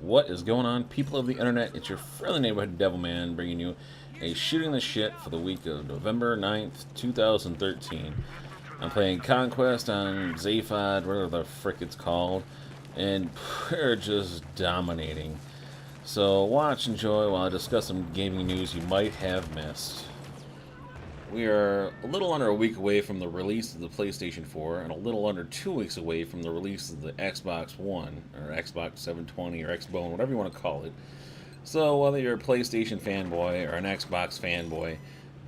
What is going on, people of the internet? It's your friendly neighborhood Devilman bringing you a shooting the shit for the week of November 9th, 2013. I'm playing Conquest on Zaphod, whatever the frick it's called, and we're just dominating. So watch, enjoy while I discuss some gaming news you might have missed. We are a little under a week away from the release of the PlayStation 4 and a little under 2 weeks away from the release of the Xbox One, or Xbox 720, or Xbone, whatever you want to call it. So, whether you're a PlayStation fanboy or an Xbox fanboy,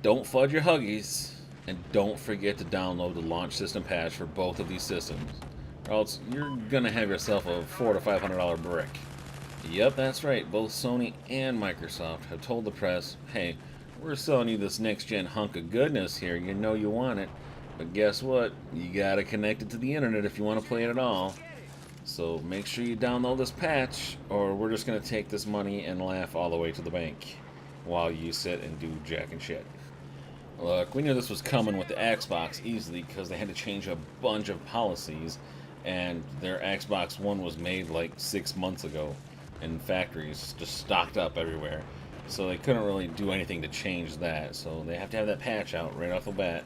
don't fudge your huggies, and don't forget to download the launch system patch for both of these systems, or else you're gonna have yourself a $400 to $500 brick. Yep, that's right, both Sony and Microsoft have told the press, hey, we're selling you this next-gen hunk of goodness here, you know you want it, but guess what? You gotta connect it to the internet if you want to play it at all. So make sure you download this patch, or we're just gonna take this money and laugh all the way to the bank while you sit and do jack and shit. Look, we knew this was coming with the Xbox easily because they had to change a bunch of policies, and their Xbox One was made like 6 months ago, and factories just stocked up everywhere. So they couldn't really do anything to change that. So they have to have that patch out right off the bat.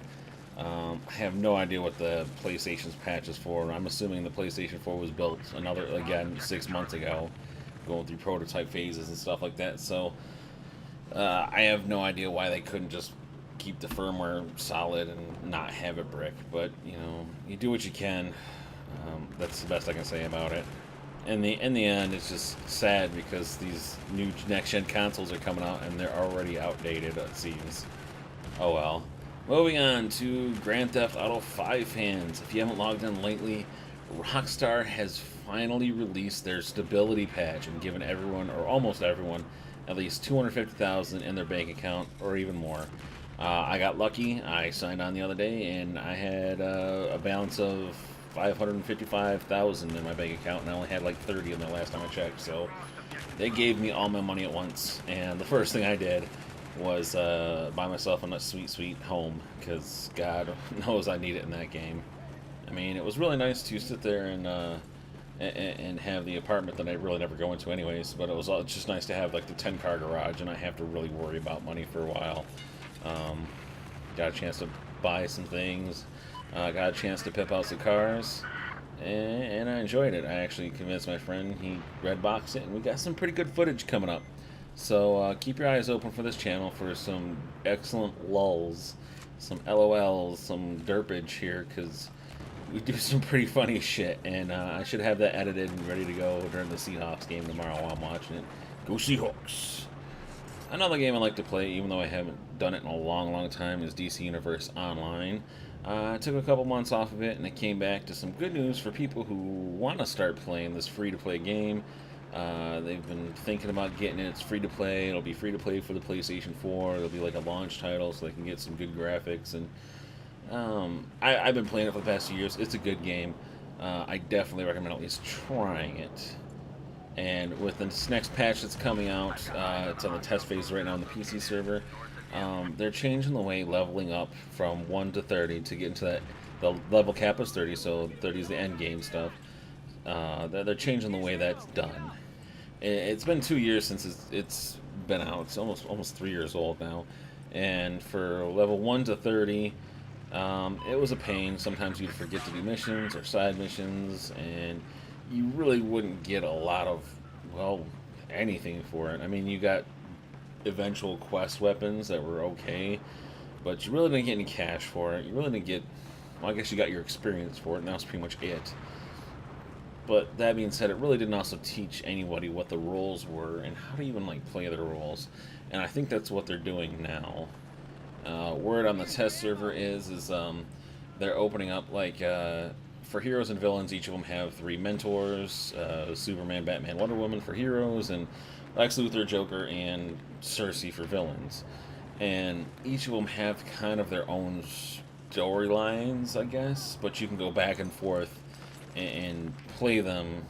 I have no idea what the PlayStation's patch is for. I'm assuming the PlayStation 4 was built again 6 months ago, going through prototype phases and stuff like that. So I have no idea why they couldn't just keep the firmware solid and not have it brick. But you do what you can. That's the best I can say about it. In the end, it's just sad because these new next-gen consoles are coming out and they're already outdated, it seems. Oh well. Moving on to Grand Theft Auto 5 fans. If you haven't logged in lately, Rockstar has finally released their stability patch and given everyone, or almost everyone, at least 250,000 in their bank account, or even more. I got lucky. I signed on the other day, and I had a balance of 555,000 in my bank account, and I only had like 30 in the last time I checked. So they gave me all my money at once, and the first thing I did was buy myself a sweet home, because God knows I need it in that game. I mean, it was really nice to sit there and have the apartment that I really never go into anyways, but it was just nice to have like the 10-car garage, and I have to really worry about money for a while. Got a chance to buy some things. Got a chance to pimp out some cars, and I enjoyed it. I actually convinced my friend, he redboxed it, and we got some pretty good footage coming up. So keep your eyes open for this channel for some excellent lulls, some LOLs, some derpage here, because we do some pretty funny shit, and I should have that edited and ready to go during the Seahawks game tomorrow while I'm watching it. Go Seahawks! Another game I like to play, even though I haven't done it in a long time, is DC Universe Online. I took a couple months off of it, and I came back to some good news for people who want to start playing this free-to-play game. They've been thinking about getting it. It's free-to-play. It'll be free-to-play for the PlayStation 4. It'll be like a launch title, so they can get some good graphics. And I've been playing it for the past few years. It's a good game. I definitely recommend at least trying it. And with this next patch that's coming out, it's on the test phase right now on the PC server. They're changing the way leveling up from 1 to 30 to get into that. The level cap is 30, so 30 is the end game stuff. They're changing the way that's done. It's been 2 years since it's been out. It's almost 3 years old now. And for level 1 to 30, it was a pain. Sometimes you'd forget to do missions or side missions, and you really wouldn't get a lot of, well, anything for it. I mean, you got eventual quest weapons that were okay, but you really didn't get any cash for it. You really didn't get, well, I guess you got your experience for it, and that was pretty much it. But that being said, it really didn't also teach anybody what the roles were and how to even like play the roles. And I think that's what they're doing now. Word on the test server is they're opening up like for heroes and villains. Each of them have 3 mentors: Superman, Batman, Wonder Woman for heroes, and Lex Luthor, Joker, and Cersei for villains. And each of them have kind of their own storylines, I guess. But you can go back and forth and play them.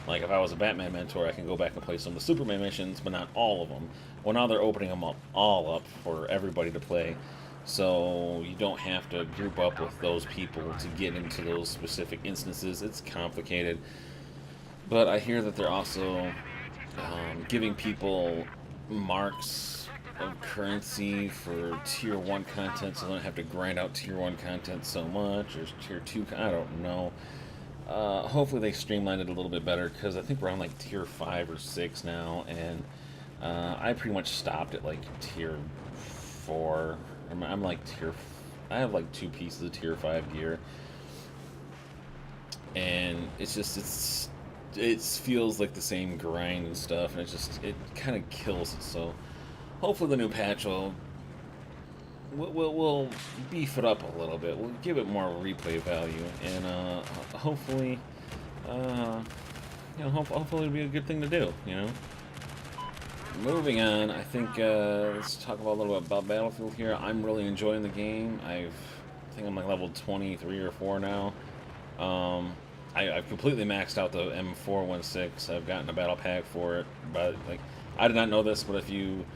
Like if I was a Batman mentor, I can go back and play some of the Superman missions, but not all of them. Well, now they're opening them all up for everybody to play, so you don't have to group up with those people to get into those specific instances. It's complicated, but I hear that they're also giving people marks of currency for tier 1 content so they don't have to grind out tier 1 content so much, or tier 2, I don't know. Hopefully they streamlined it a little bit better, because I think we're on like tier 5 or 6 now, and I pretty much stopped at like tier 4. I'm like I have like 2 pieces of tier 5 gear, and it feels like the same grind and stuff, and it kind of kills it. So hopefully the new patch will beef it up a little bit. We'll give it more replay value, and hopefully, hopefully it'll be a good thing to do. Moving on, I think let's talk about a little bit about Battlefield here. I'm really enjoying the game. I think I'm like level 23 or 4 now. I've completely maxed out the M416. I've gotten a battle pack for it, but like I did not know this, but if you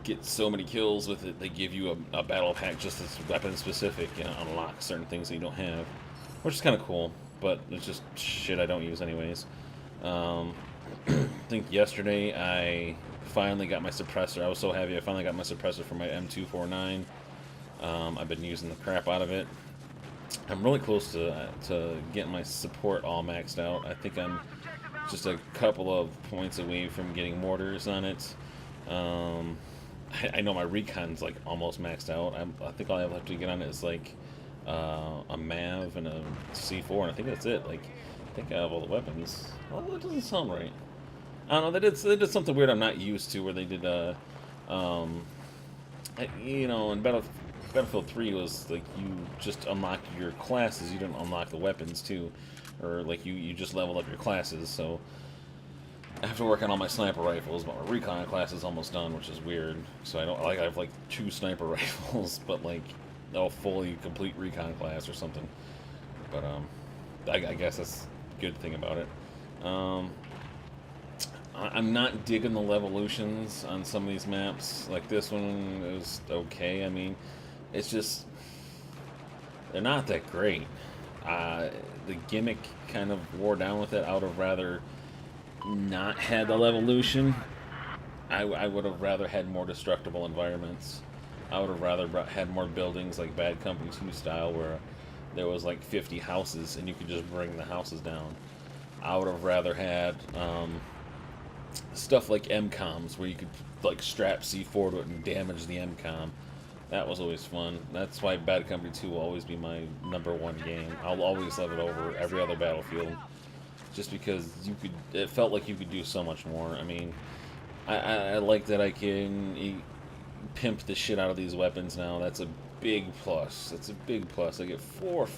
get so many kills with it, they give you a battle pack just as weapon specific, unlock certain things that you don't have, which is kind of cool, but it's just shit I don't use anyways. I think yesterday I finally got my suppressor. I was so happy I finally got my suppressor for my M249. I've been using the crap out of it. I'm really close to getting my support all maxed out. I think I'm just a couple of points away from getting mortars on it. I know my recon's like almost maxed out. I think all I have to get on it is like a MAV and a C4, and I think that's it. Like, I think I have all the weapons. Well, that doesn't sound right. I don't know. They did something weird I'm not used to, where they did in Battlefield 3 was like you just unlock your classes, you didn't unlock the weapons too, or like you just leveled up your classes. So I have to work on all my sniper rifles, but my recon class is almost done, which is weird. So I have like 2 sniper rifles, but like a fully complete recon class or something. But I guess that's a good thing about it. I'm not digging the Levolutions on some of these maps. Like this one is okay. I mean, it's just they're not that great. The gimmick kind of wore down with it. I would have rather not had the Levolution. I would have rather had more destructible environments. I would have rather had more buildings like Bad Company 2 style, where there was like 50 houses and you could just bring the houses down. I would have rather had stuff like MCOMs, where you could like strap C4 to it and damage the MCOM. That was always fun. That's why Bad Company 2 will always be my #1 game. I'll always love it over every other Battlefield, just because it felt like you could do so much more. I mean, I like that I can pimp the shit out of these weapons now. That's a big plus. That's a big plus. I get four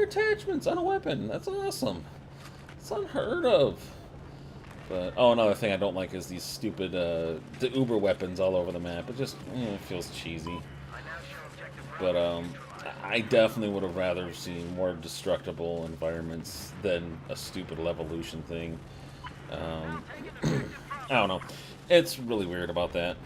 attachments on a weapon. That's awesome. It's unheard of. But another thing I don't like is these stupid the Uber weapons all over the map. It just it feels cheesy. But I definitely would have rather seen more destructible environments than a stupid Levolution thing. I don't know. It's really weird about that.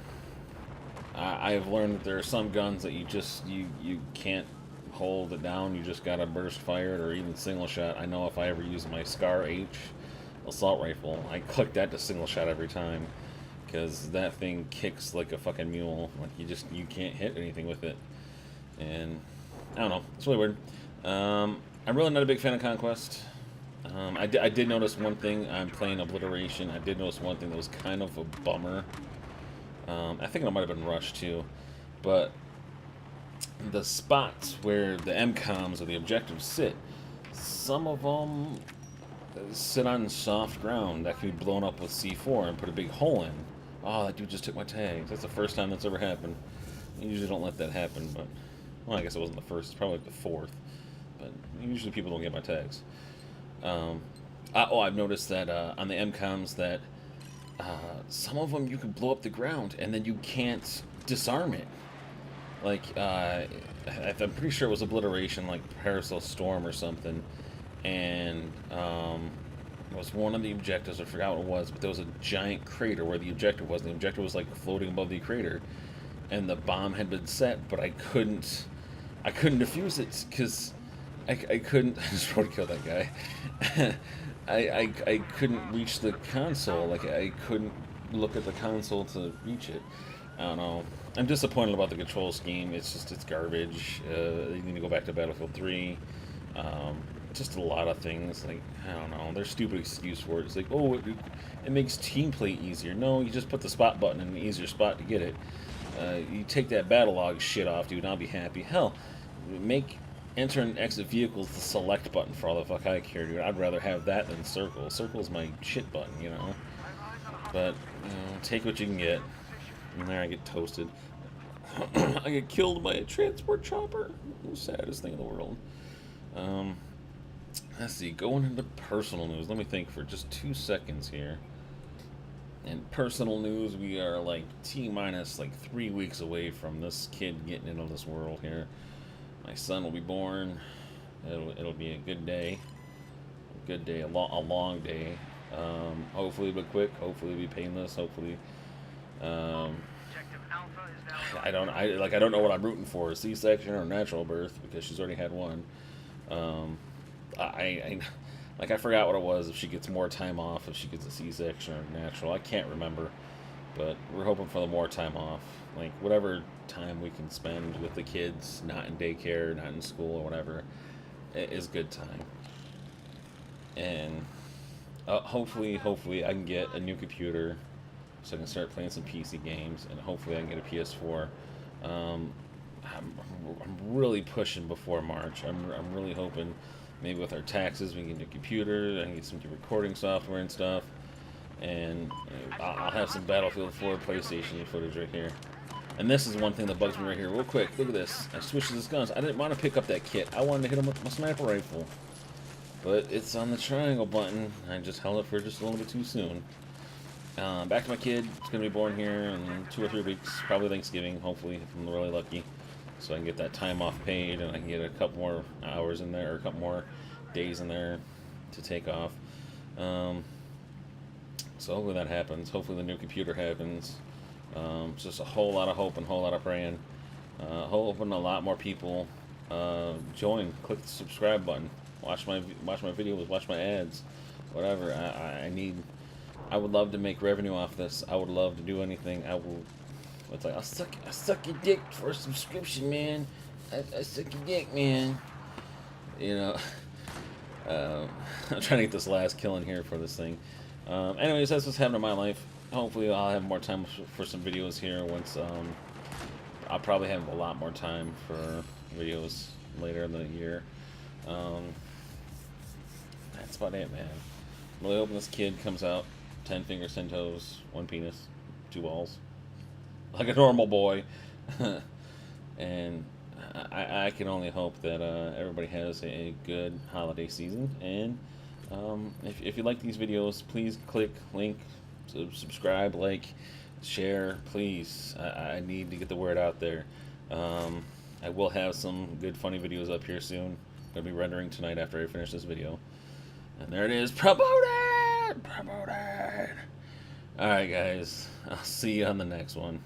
I've learned that there are some guns that you can't hold it down. You just gotta burst fire it, or even single shot. I know if I ever use my Scar H assault rifle, I click that to single shot every time, because that thing kicks like a fucking mule. Like you can't hit anything with it. And I don't know. It's really weird. I'm really not a big fan of Conquest. I did notice one thing. I'm playing Obliteration. I did notice one thing that was kind of a bummer. I think it might have been Rush too, but the spots where the MCOMs or the objectives sit, some of them sit on soft ground that can be blown up with C4 and put a big hole in. Oh, that dude just took my tags. That's the first time that's ever happened. I usually don't let that happen, but well, I guess it wasn't the first. It's probably like the 4th. But usually people don't get my tags. I've noticed that on the MCOMs that some of them you can blow up the ground and then you can't disarm it. Like, I'm pretty sure it was Obliteration, like Paracel Storm or something. And it was one of the objectives, I forgot what it was, but there was a giant crater where the objective was. And the objective was like floating above the crater. And the bomb had been set, but I couldn't defuse it because I couldn't. I just roadkilled that guy. I couldn't reach the console. Like, I couldn't look at the console to reach it. I don't know. I'm disappointed about the control scheme. It's garbage. They need to go back to Battlefield 3. Um, just a lot of things. Like, I don't know. There's stupid excuse for it. It's like, oh, it makes team play easier. No, you just put the spot button in an easier spot to get it. You take that battle log shit off, dude, and I'll be happy. Hell, make enter and exit vehicles the select button for all the fuck I care, dude. I'd rather have that than circle. Circle's my shit button, you know. But, you know, take what you can get. And there I get toasted. I get killed by a transport chopper. The saddest thing in the world. Let's see, going into personal news. Let me think for just 2 seconds here. In personal news, we are like T-minus like 3 weeks away from this kid getting into this world here. My son will be born. It'll be a good day. A good day, a long day. Hopefully it'll be quick. Hopefully it'll be painless. Hopefully, I don't know what I'm rooting for, C-section or natural birth, because she's already had one. I forgot what it was, if she gets more time off, if she gets a C-section or natural. I can't remember, but we're hoping for the more time off. Like, whatever time we can spend with the kids, not in daycare, not in school or whatever, is good time. And hopefully I can get a new computer so I can start playing some PC games, and hopefully I can get a PS4. I'm really pushing before March. I'm really hoping maybe with our taxes we can get a computer, I can get some recording software and stuff, and I'll have some Battlefield 4 PlayStation footage right here. And this is one thing that bugs me right here. Real quick, look at this. I switched to this guns. I didn't want to pick up that kit. I wanted to hit him with my sniper rifle. But it's on the triangle button. I just held it for just a little bit too soon. Back to my kid. It's going to be born here in 2 or 3 weeks. Probably Thanksgiving, hopefully, if I'm really lucky. So I can get that time off paid, and I can get a couple more hours in there, or a couple more days in there to take off. So hopefully that happens. Hopefully the new computer happens. It's just a whole lot of hope and a whole lot of praying. Hoping a lot more people join. Click the subscribe button. Watch my videos. Watch my ads. Whatever. I would love to make revenue off this. I would love to do anything. I will. It's like, I suck your dick for a subscription, man. I suck your dick, man. You know. I'm trying to get this last kill in here for this thing. Anyways, that's what's happening in my life. Hopefully I'll have more time for some videos here once, I'll probably have a lot more time for videos later in the year. That's about it, man. I'm really hoping this kid comes out 10 fingers, 10 toes, 1 penis, 2 balls. Like a normal boy. And I can only hope that everybody has a good holiday season. And if you like these videos, please click link, subscribe, like, share, please. I need to get the word out there. I will have some good funny videos up here soon. I'm going to be rendering tonight after I finish this video. And there it is. Promoted! Promoted! Alright guys, I'll see you on the next one.